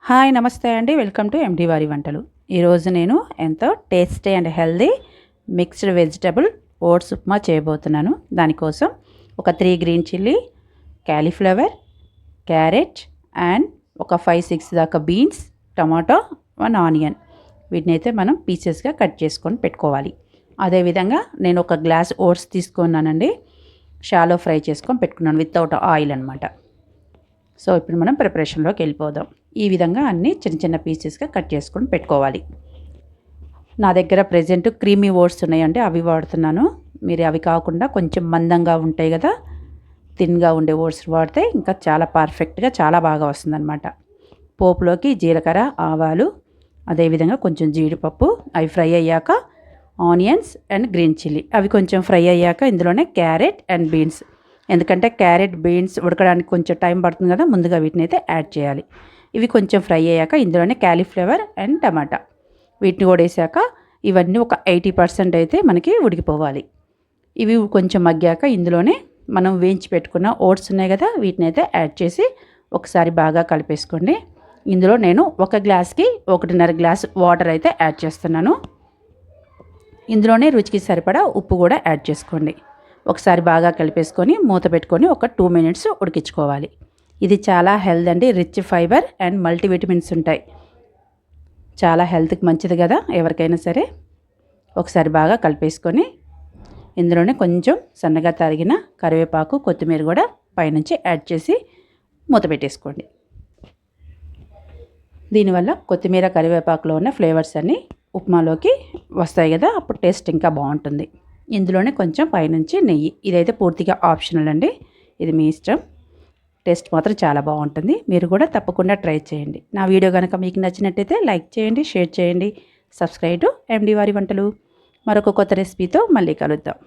Hi నమస్తే అండి, welcome to MD వారి వంటలు. ఈరోజు నేను ఎంతో tasty and healthy mixed vegetable oats upma చేయబోతున్నాను. దానికోసం ఒక 3 green chilli, cauliflower, carrot and ఒక 5-6 దాకా బీన్స్, టమాటో, 1 ఆనియన్ వీటిని అయితే మనం పీసెస్గా కట్ చేసుకొని పెట్టుకోవాలి. అదేవిధంగా నేను ఒక గ్లాస్ ఓట్స్ తీసుకున్నానండి. షాలో ఫ్రై చేసుకొని పెట్టుకున్నాను వితౌట్ ఆయిల్ అనమాట. సో ఇప్పుడు మనం ప్రిపరేషన్లోకి వెళ్ళిపోదాం. ఈ విధంగా అన్నీ చిన్న చిన్న పీసెస్గా కట్ చేసుకొని పెట్టుకోవాలి. నా దగ్గర ప్రెజెంట్ క్రీమీ ఓట్స్ ఉన్నాయండి, అవి వాడుతున్నాను. మీరు అవి కాకుండా కొంచెం మందంగా ఉంటాయి కదా, థిన్గా ఉండే ఓట్స్ వాడితే ఇంకా చాలా పర్ఫెక్ట్గా చాలా బాగా వస్తుందన్నమాట. పోపులోకి జీలకర్ర, ఆవాలు, అదేవిధంగా కొంచెం జీడిపప్పు, అవి ఫ్రై అయ్యాక ఆనియన్స్ అండ్ గ్రీన్ చిల్లీ అవి కొంచెం ఫ్రై అయ్యాక ఇందులోనే క్యారెట్ అండ్ బీన్స్, ఎందుకంటే క్యారెట్ బీన్స్ ఉడకడానికి కొంచెం టైం పడుతుంది కదా, ముందుగా వీటిని అయితే యాడ్ చేయాలి. ఇవి కొంచెం ఫ్రై అయ్యాక ఇందులోనే క్యాలీఫ్లవర్ అండ్ టమాటా వీటిని కూడా వేసాక ఇవన్నీ ఒక 80% అయితే మనకి ఉడికిపోవాలి. ఇవి కొంచెం మగ్గాక ఇందులోనే మనం వేయించి పెట్టుకున్న ఓట్స్ ఉన్నాయి కదా, వీటిని అయితే యాడ్ చేసి ఒకసారి బాగా కలిపేసుకోండి. ఇందులో నేను 1 గ్లాస్కి 1.5 గ్లాస్ వాటర్ అయితే యాడ్ చేస్తున్నాను. ఇందులోనే రుచికి సరిపడా ఉప్పు కూడా యాడ్ చేసుకోండి. ఒకసారి బాగా కలిపేసుకొని మూత పెట్టుకొని ఒక 2 మినిట్స్ ఉడికించుకోవాలి. ఇది చాలా హెల్త్ అండి, రిచ్ ఫైబర్ అండ్ మల్టీవిటమిన్స్ ఉంటాయి. చాలా హెల్త్కి మంచిది కదా ఎవరికైనా సరే. ఒకసారి బాగా కలిపేసుకొని ఇందులోనే కొంచెం సన్నగా తరిగిన కరివేపాకు, కొత్తిమీర కూడా పైనుంచి యాడ్ చేసి మూత పెట్టేసుకోండి. దీనివల్ల కొత్తిమీర, కరివేపాకులో ఉన్న ఫ్లేవర్స్ అన్నీ ఉప్మాలోకి వస్తాయి కదా, అప్పుడు టేస్ట్ ఇంకా బాగుంటుంది. ఇందులోనే కొంచెం పైనుంచి నెయ్యి, ఇదైతే పూర్తిగా ఆప్షనల్ అండి, ఇది మీ ఇష్టం. టేస్ట్ మాత్రం చాలా బాగుంటుంది. మీరు కూడా తప్పకుండా ట్రై చేయండి. నా వీడియో కనుక మీకు నచ్చినట్టయితే లైక్ చేయండి, షేర్ చేయండి, సబ్స్క్రైబ్ టు ఎండి వారి వంటలు. మరొక కొత్త రెసిపీతో మళ్ళీ కలుద్దాం.